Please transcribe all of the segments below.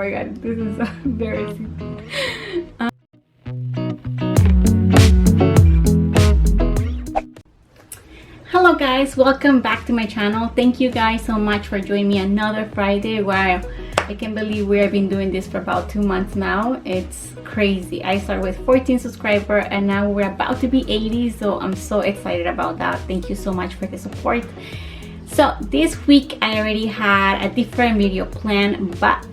my god, this is so embarrassing. Hello guys, welcome back to my channel. Thank you guys so much for joining me another Friday. Wow, I can't believe we have been doing this for about 2 months now. It's crazy. I started with 14 subscribers and now we're about to be 80, so I'm so excited about that. Thank you so much for the support. So this week I already had a different video planned, but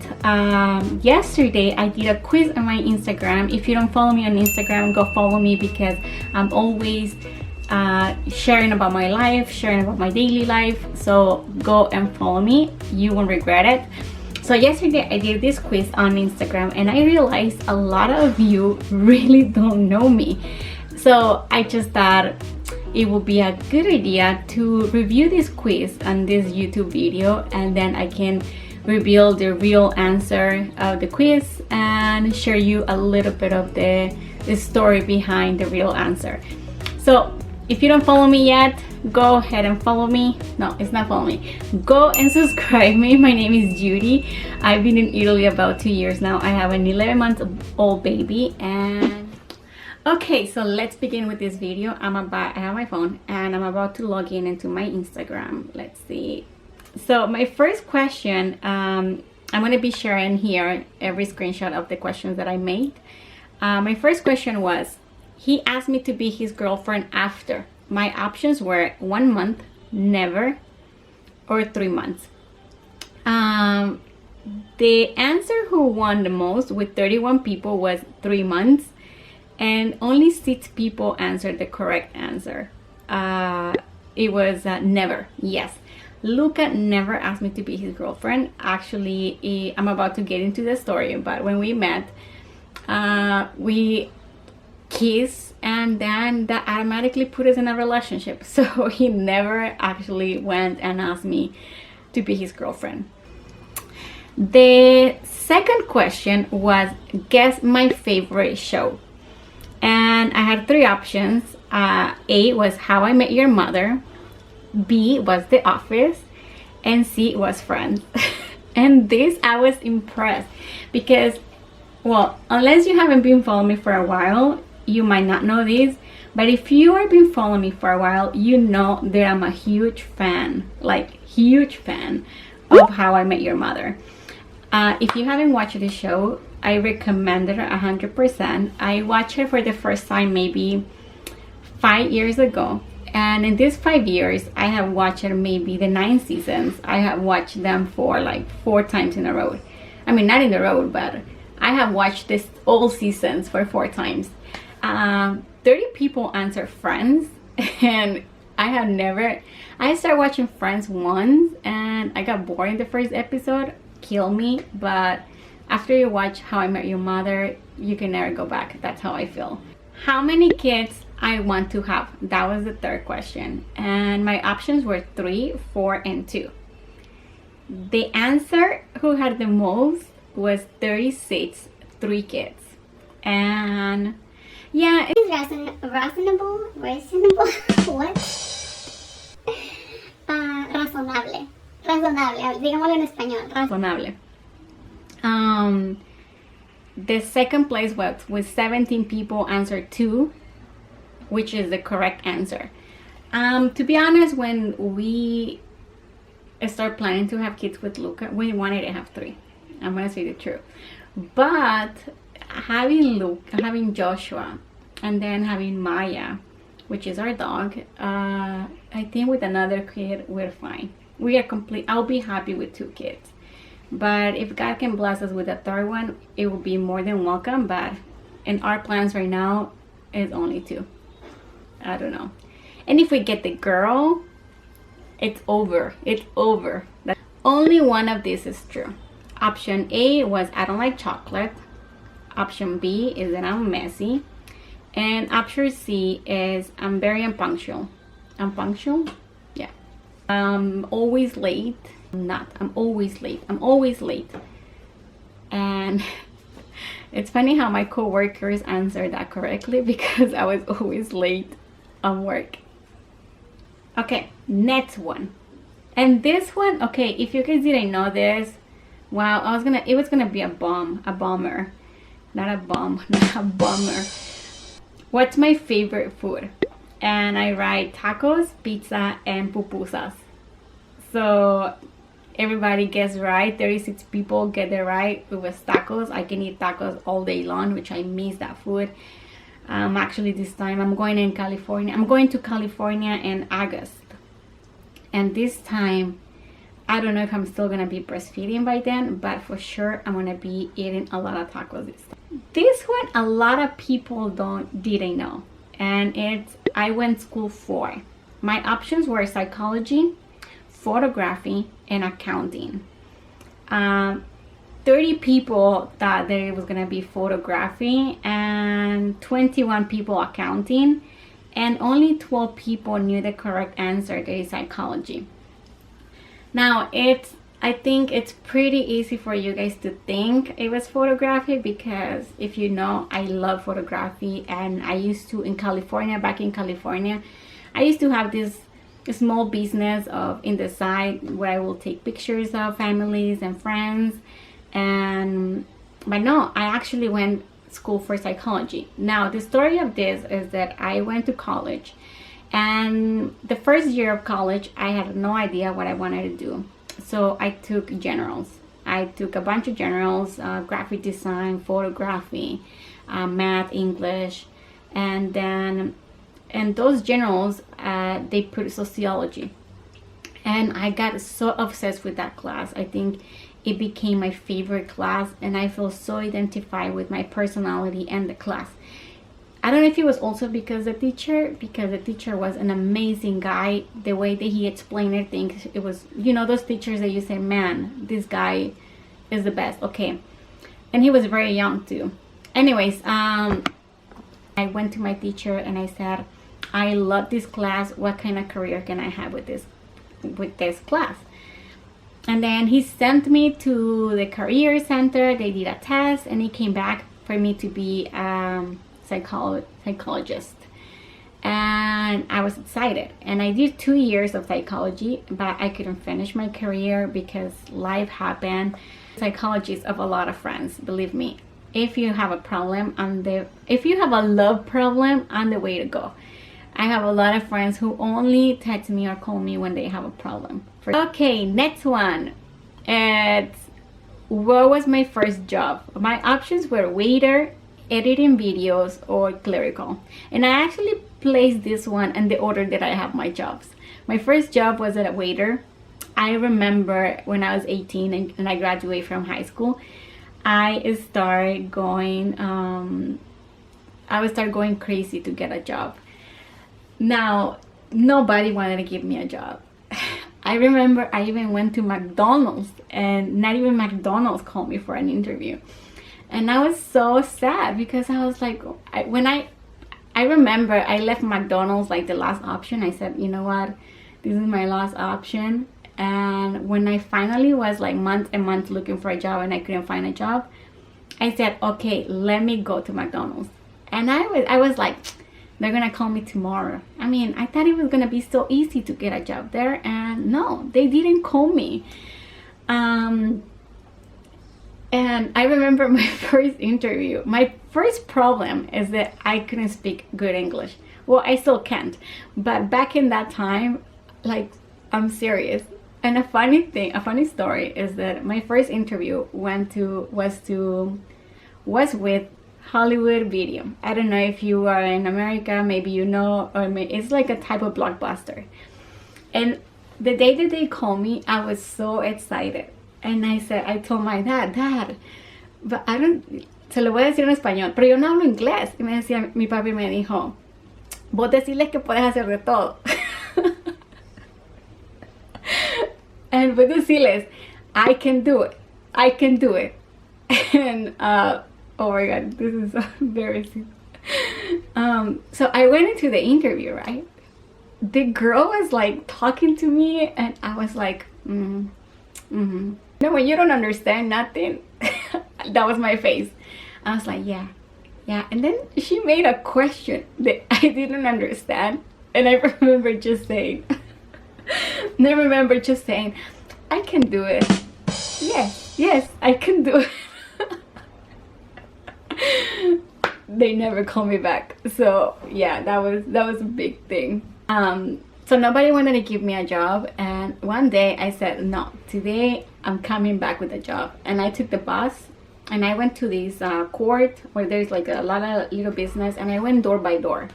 yesterday I did a quiz on my Instagram. If you don't follow me on Instagram, go follow me because I'm always sharing about my life, sharing about my daily life. So go and follow me, you won't regret it. So yesterday I did this quiz on Instagram and I realized a lot of you really don't know me. So I just thought it would be a good idea to review this quiz on this YouTube video, and then I can reveal the real answer of the quiz and share you a little bit of the story behind the real answer. So if you don't follow me yet, go ahead and follow me. No, it's not follow me. Go and subscribe me. My name is Judy. I've been in Italy about 2 years now. I have an 11-month-old baby. And okay, so let's begin with this video. I have my phone and I'm about to log in into my Instagram. Let's see. So my first question, I'm going to be sharing here every screenshot of the questions that I made. My first question was, he asked me to be his girlfriend after. My options were 1 month, never, or 3 months. The answer who won the most with 31 people was 3 months, and only 6 people answered the correct answer. It was never. Yes, Luca never asked me to be his girlfriend. Actually, I'm about to get into the story, but when we met, we kiss, and then that automatically put us in a relationship. So he never actually went and asked me to be his girlfriend. The second question was, guess my favorite show. And I had 3 options. A was How I Met Your Mother, B was The Office, and C was Friends. And this, I was impressed because, well, unless you haven't been following me for a while, you might not know this, but if you have been following me for a while, you know that I'm a huge fan, like huge fan of How I Met Your Mother. If you haven't watched the show, I recommend it 100%. I watched it for the first time maybe 5 years ago, and in these 5 years I have watched maybe the 9 seasons. I have watched them for like 4 times in a row. I mean, not in a row, but I have watched this all seasons for 4 times. 30 people answer Friends, and I started watching Friends once and I got bored in the first episode, kill me, but after you watch How I Met Your Mother, you can never go back. That's how I feel. How many kids I want to have? That was the third question, and my options were 3, 4, and 2. The answer who had the most was 36, 3 kids. And yeah, it's reasonable, what? Razonable, digámoslo en español. Razonable. The second place was with 17 people answered 2, which is the correct answer. To be honest, when we started planning to have kids with Luca, we wanted to have 3. I'm gonna say the truth, but having Joshua and then having Maya, which is our dog, I think with another kid we're fine. We are complete. I'll be happy with 2 kids, but if God can bless us with a 3rd one, it will be more than welcome. But in our plans right now is only 2. I don't know. And if we get the girl, it's over. Only one of this is true. Option A was I don't like chocolate. Option B is that I'm messy. And option C is I'm very unpunctual. Unpunctual? Yeah. I'm always late. I'm always late. And it's funny how my co-workers answered that correctly because I was always late on work. Okay, next one. And this one, okay, if you guys didn't know this, Wow, it was gonna be a bomber, not a bomb, not a bomber. What's my favorite food? And I write tacos, pizza, and pupusas. So everybody gets right. 36 people get it right. It was tacos. I can eat tacos all day long, which I miss that food. Actually, this time I'm going in California. I'm going to California in August. And this time, I don't know if I'm still gonna be breastfeeding by then, but for sure I'm gonna be eating a lot of tacos this time. This one a lot of people didn't know, and I went school for. My options were psychology, photography, and accounting. 30 people thought that it was gonna be photography, and 21 people accounting, and only 12 people knew the correct answer, that is psychology. Now I think it's pretty easy for you guys to think it was photography, because if you know, I love photography, and I used to back in California, I used to have this small business in the side where I will take pictures of families and friends. But no, I actually went school for psychology. Now the story of this is that I went to college, and the first year of college I had no idea what I wanted to do. So I took generals. I took a bunch of generals, graphic design, photography, math, English, and those generals, they put sociology. And I got so obsessed with that class. I think it became my favorite class, and I feel so identified with my personality and the class. I don't know if it was also because the teacher was an amazing guy. The way that he explained things, it was, you know, those teachers that you say, man, this guy is the best. Okay. And he was very young too. Anyways, I went to my teacher and I said, I love this class. What kind of career can I have with this class? And then he sent me to the career center. They did a test, and it came back for me to be psychologist. And I was excited, and I did 2 years of psychology, but I couldn't finish my career because life happened. Psychology is of a lot of friends, believe me. If you have a problem, if you have a love problem, I'm the way to go. I have a lot of friends who only text me or call me when they have a problem. Okay, next one. What was my first job? My options were waiter, editing videos, or clerical. And I actually placed this one in the order that I have my jobs. My first job was as a waiter. I remember when I was 18 and I graduated from high school, I started going crazy to get a job. Now, nobody wanted to give me a job. I remember I even went to McDonald's, and not even McDonald's called me for an interview. And I was so sad because I was like, I remember I left McDonald's like the last option. I said, you know what, this is my last option. And when I finally was like months and months looking for a job and I couldn't find a job, I said, okay, let me go to McDonald's. And I was like, they're gonna call me tomorrow. I mean, I thought it was gonna be so easy to get a job there, and no, they didn't call me. And I remember my first interview. My first problem is that I couldn't speak good English. Well, I still can't, but back in that time, like, I'm serious. And a funny story is that my first interview was with Hollywood Video. I don't know if you are in America, maybe you know, or it's like a type of blockbuster. And the day that they called me, I was so excited. And I told my dad, but I don't, se lo voy a decir en español, pero yo no hablo inglés. Y me decía, mi papi me dijo, vos decirles que puedes hacer de todo. And vos decirles, I can do it. And, oh my god, this is so embarrassing. So I went into the interview, right? The girl was like talking to me, and I was like, No, when you don't understand nothing, that was my face. I was like, yeah. And then she made a question that I didn't understand, and I remember just saying, I can do it. Yes, Yes, I can do it. They never called me back. So yeah, that was a big thing. So nobody wanted to give me a job, and one day I said, no, today I'm coming back with a job. And I took the bus and I went to this court where there's like a lot of little business, and I went door by door.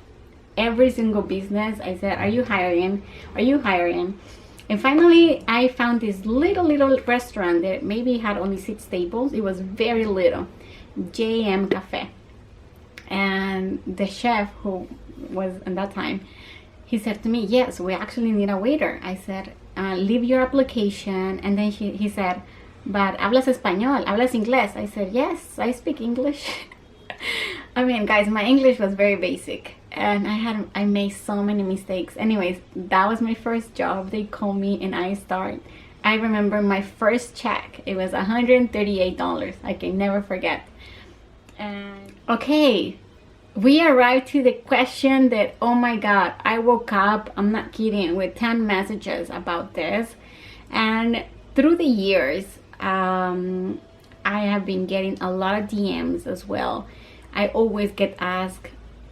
Every single business, I said, are you hiring? Are you hiring? And finally I found this little restaurant that maybe had only 6 tables. It was very little. JM Cafe. And the chef, who was at that time, he said to me, yes, we actually need a waiter. I said, leave your application. And then he said, but hablas español, hablas inglés? I said, yes, I speak English. I mean, guys, my English was very basic, and I made so many mistakes. Anyways, that was my first job. They called me and I remember my first check. It was $138. I can never forget. And okay, we arrived to the question that, oh my god, I woke up, I'm not kidding, with 10 messages about this. And through the years, I have been getting a lot of DMs as well. I always get asked,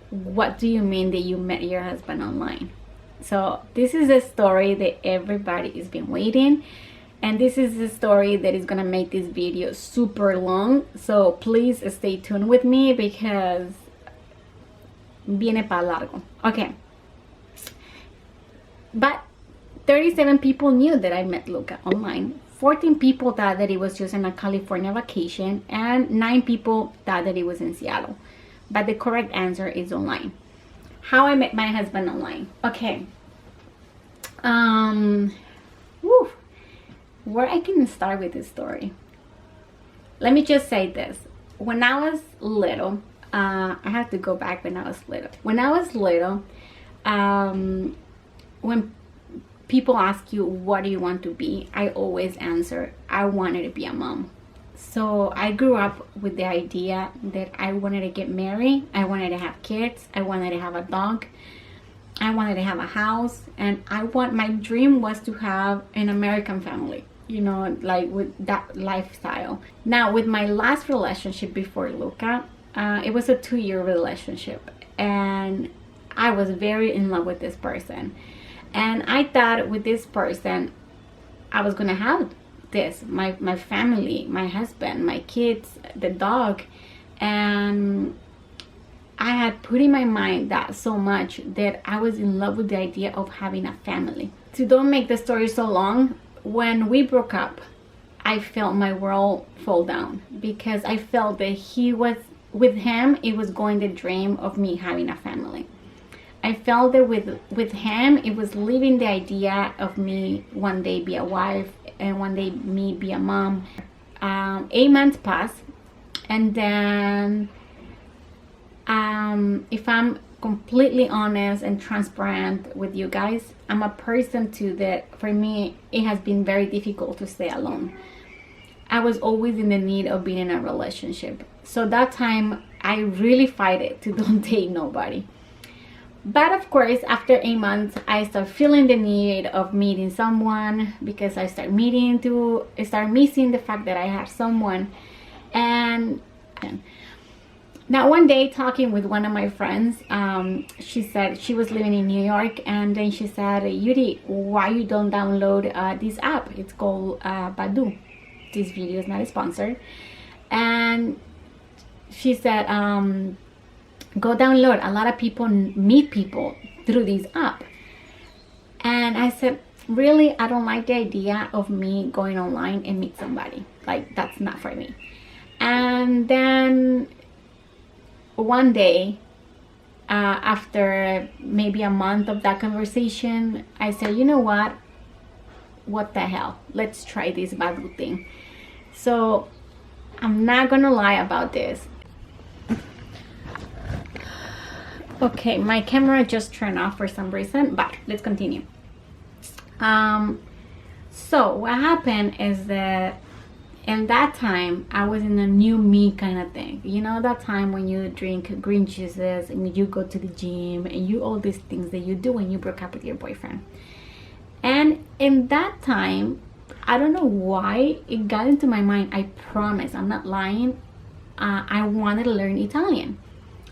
what do you mean that you met your husband online? So this is a story that everybody has been waiting, and this is the story that is gonna make this video super long. So please stay tuned with me because viene pa largo. Okay, but 37 people knew that I met Luca online. 14 people thought that it was just on a California vacation, and 9 people thought that it was in Seattle. But the correct answer is online. How I met my husband online. Okay. Where I can start with this story. Let me just say this. When I was little, I have to go back when I was little. When I was little, when people ask you, what do you want to be? I always answer, I wanted to be a mom. So I grew up with the idea that I wanted to get married, I wanted to have kids, I wanted to have a dog, I wanted to have a house, and my dream was to have an American family, you know, like with that lifestyle. Now, with my last relationship before Luca, it was a 2-year relationship, and I was very in love with this person. And I thought with this person, I was gonna have this, my family, my husband, my kids, the dog. And I had put in my mind that so much that I was in love with the idea of having a family. To don't make the story so long, when we broke up, I felt my world fall down, because I felt that with him, it was going the dream of me having a family. I felt that with him, it was living the idea of me one day be a wife and one day me be a mom. 8 months passed, and then if I'm completely honest and transparent with you guys, I'm a person too that for me, it has been very difficult to stay alone. I was always in the need of being in a relationship. So that time, I really fight it to don't date nobody. But of course, after 8 months, I start feeling the need of meeting someone, because I start missing the fact that I had someone. And now one day, talking with one of my friends, she said she was living in New York, and then she said, Yuri, why you don't download this app? It's called Badu. This video is not a sponsor. And she said, go download. A lot of people meet people through this app. And I said, really, I don't like the idea of me going online and meet somebody. Like, that's not for me. And then one day, after maybe a month of that conversation, I said, you know what the hell, let's try this Badu thing. So I'm not gonna lie about this. Okay, my camera just turned off for some reason, but let's continue. So what happened is that in that time, I was in a new me kind of thing. You know, that time when you drink green juices and you go to the gym and you all these things that you do when you broke up with your boyfriend. And in that time, I don't know why it got into my mind. I promise, I'm not lying. I wanted to learn Italian.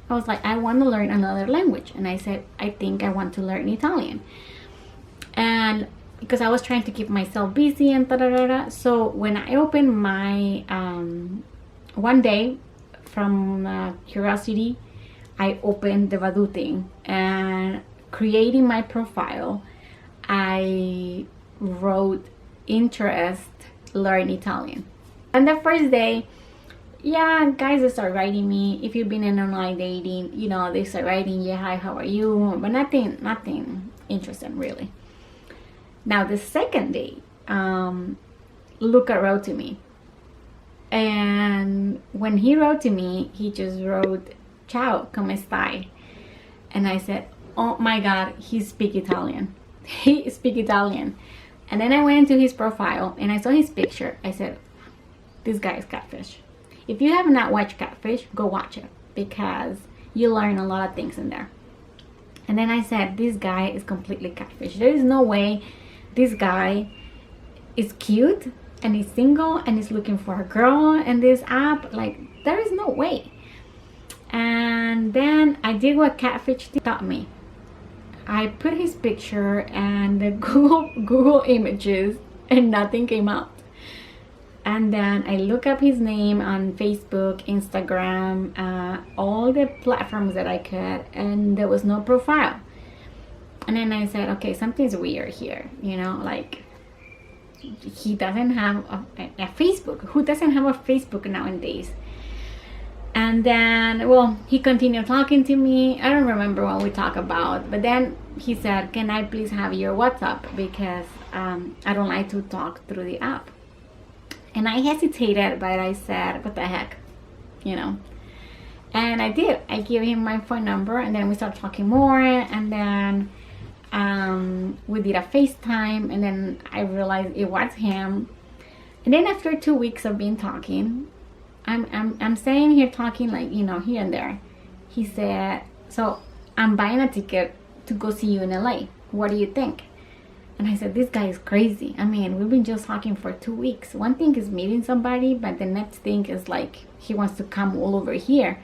I was like, I want to learn another language. And I said, I think I want to learn Italian. And because I was trying to keep myself busy and da-da-da-da. So when I opened my, one day from curiosity, I opened the Vadu thing, and creating my profile, I wrote interest, learn Italian. And the first day, yeah, guys start writing me. If you've been in online dating, you know, they start writing, yeah, hi, how are you? But nothing interesting really. Now the second day, Luca wrote to me. And when he wrote to me, he just wrote, ciao, come stai? And I said, oh my God, he speaks Italian. He speaks Italian. And then I went into his profile and I saw his picture. I said, this guy is catfish. If you have not watched Catfish, go watch it, because you learn a lot of things in there. And then I said, this guy is completely catfish. There is no way this guy is cute and he's single and he's looking for a girl in this app. Like, there is no way. And then I did what Catfish taught me. I put his picture and the Google images, and nothing came out. And then I look up his name on Facebook, Instagram, all the platforms that I could, and there was no profile. And then I said, okay, something's weird here, you know, like, he doesn't have a Facebook. Who doesn't have a Facebook nowadays? And then, well, he continued talking to me. I don't remember what we talked about, but then he said, can I please have your WhatsApp, because I don't like to talk through the app. And I hesitated, but I said, what the heck, you know. And I did. I gave him my phone number, and then we started talking more, and then we did a FaceTime, and then I realized it was him. And then after 2 weeks of being talking, I'm staying here talking, like, you know, here and there. He said, so I'm buying a ticket to go see you in LA. What do you think? And I said, this guy is crazy. I mean, we've been just talking for 2 weeks. One thing is meeting somebody, but the next thing is like, he wants to come all over here.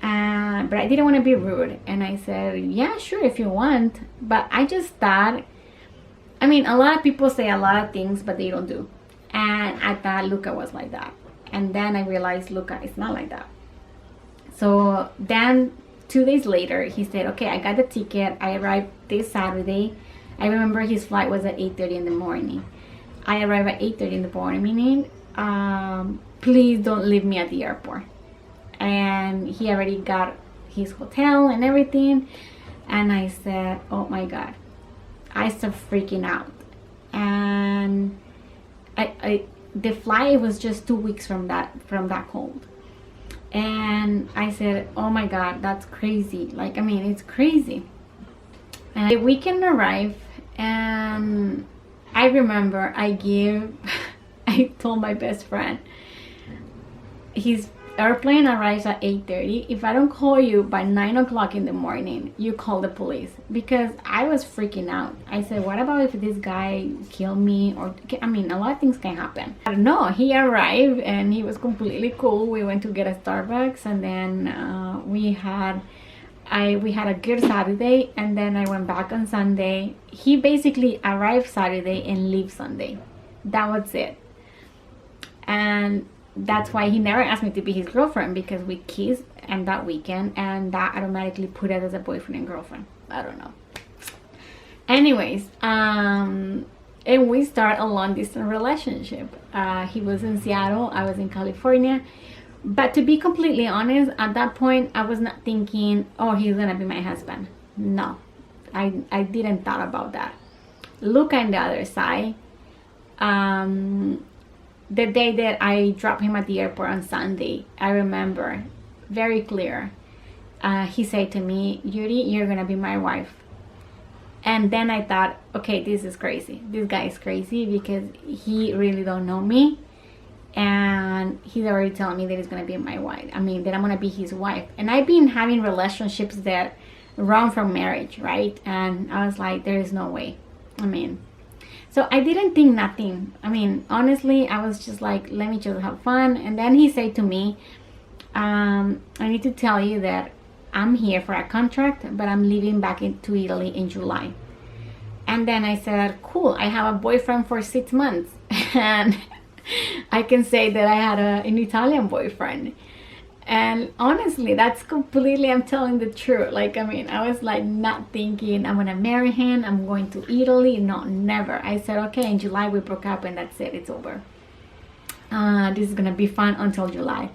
But I didn't want to be rude. And I said, yeah, sure, if you want. But I just thought, I mean, a lot of people say a lot of things, but they don't do. And I thought Luca was like that. And then I realized Luca is not like that. So then 2 days later, he said, okay, I got the ticket. I arrived this Saturday. I remember his flight was at 8:30 in the morning. I arrived at 8:30 in the morning, meaning, please don't leave me at the airport. And he already got his hotel and everything. And I said, oh my God. I started freaking out. And the flight was just 2 weeks from that cold. And I said, oh my God, that's crazy. Like, I mean, it's crazy. And the weekend arrived, and I remember I told my best friend, his airplane arrives at 8:30. If I don't call you by 9 o'clock in the morning, you call the police, because I was freaking out. I said, what about if this guy killed me? Or, I mean, a lot of things can happen. I don't know. He arrived and he was completely cool. We went to get a Starbucks, and then we had a good Saturday, and then I went back on Sunday. He basically arrived Saturday and leave Sunday. That was it. And that's why he never asked me to be his girlfriend, because we kissed and that weekend, and that automatically put us as a boyfriend and girlfriend. I don't know. Anyways, and we start a long distance relationship. He was in Seattle, I was in California. But to be completely honest, at that point, I was not thinking, oh, he's gonna be my husband. No, I didn't thought about that. Look on the other side. The day that I dropped him at the airport on Sunday, I remember very clear. He said to me, Yuri, you're gonna be my wife. And then I thought, okay, this is crazy. This guy is crazy, because he really don't know me. And he's already telling me that he's gonna be my wife. I mean, that I'm gonna be his wife. And I've been having relationships that run from marriage, right? And I was like, there is no way. I mean, So I didn't think nothing. I mean, honestly, I was just like, let me just have fun. And then he said to me, I need to tell you that I'm here for a contract, but I'm leaving back to Italy in July. And then I said, cool, I have a boyfriend for 6 months. And I can say that I had an Italian boyfriend. And honestly, that's completely, I'm telling the truth. Like, I mean, I was like not thinking I'm gonna marry him, I'm going to Italy. No, never. I said, okay, in July we broke up and that's it, it's over. This is gonna be fun until July.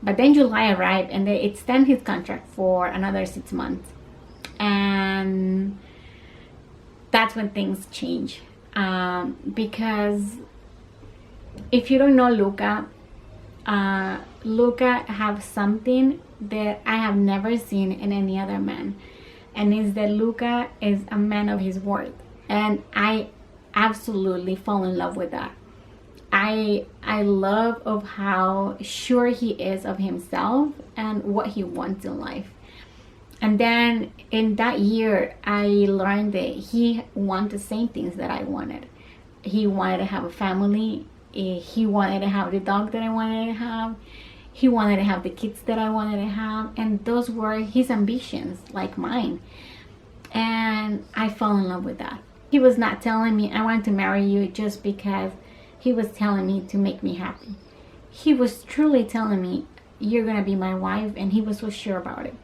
But then July arrived and they extend his contract for another 6 months. And that's when things change. Because if you don't know Luca, Luca have something that I have never seen in any other man, and is that Luca is a man of his word, and I absolutely fall in love with that. I love of how sure he is of himself and what he wants in life. And then in that year I learned that he wanted the same things that I wanted. He wanted to have a family. He wanted to have the dog that I wanted to have. He wanted to have the kids that I wanted to have. And those were his ambitions, like mine. And I fell in love with that. He was not telling me, I want to marry you just because he was telling me to make me happy. He was truly telling me, you're going to be my wife. And he was so sure about it.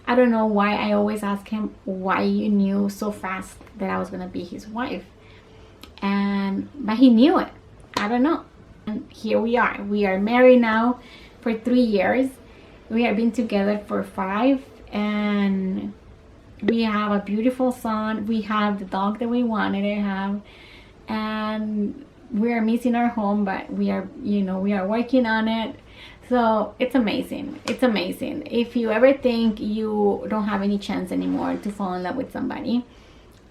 I don't know why I always ask him, why you knew so fast that I was going to be his wife. But he knew it. I don't know. And here we are. We are married now for 3 years. We have been together for 5, and we have a beautiful son. We have the dog that we wanted to have, and we are missing our home, but we are working on it. So it's amazing. It's amazing. If you ever think you don't have any chance anymore to fall in love with somebody,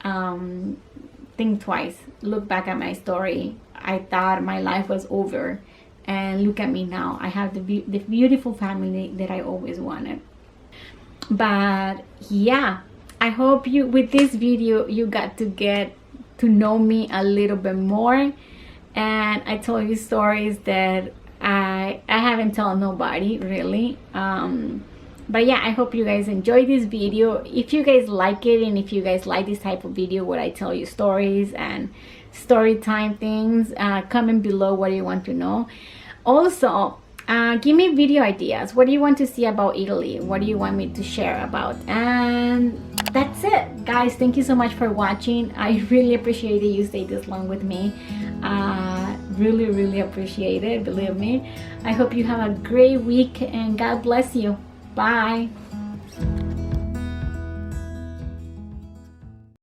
think twice. Look back at my story. I thought my life was over, and look at me now. I have the beautiful family that I always wanted. But yeah, I hope you, with this video, you got to know me a little bit more, and I told you stories that I haven't told nobody really. But yeah, I hope you guys enjoyed this video. If you guys like it, and if you guys like this type of video where I tell you stories and story time things, comment below what you want to know. Also, give me video ideas. What do you want to see about Italy? What do you want me to share about? And that's it, guys. Thank you so much for watching. I really appreciate it you stayed this long with me. Really appreciate it, believe me. I hope you have a great week, and God bless you. Bye.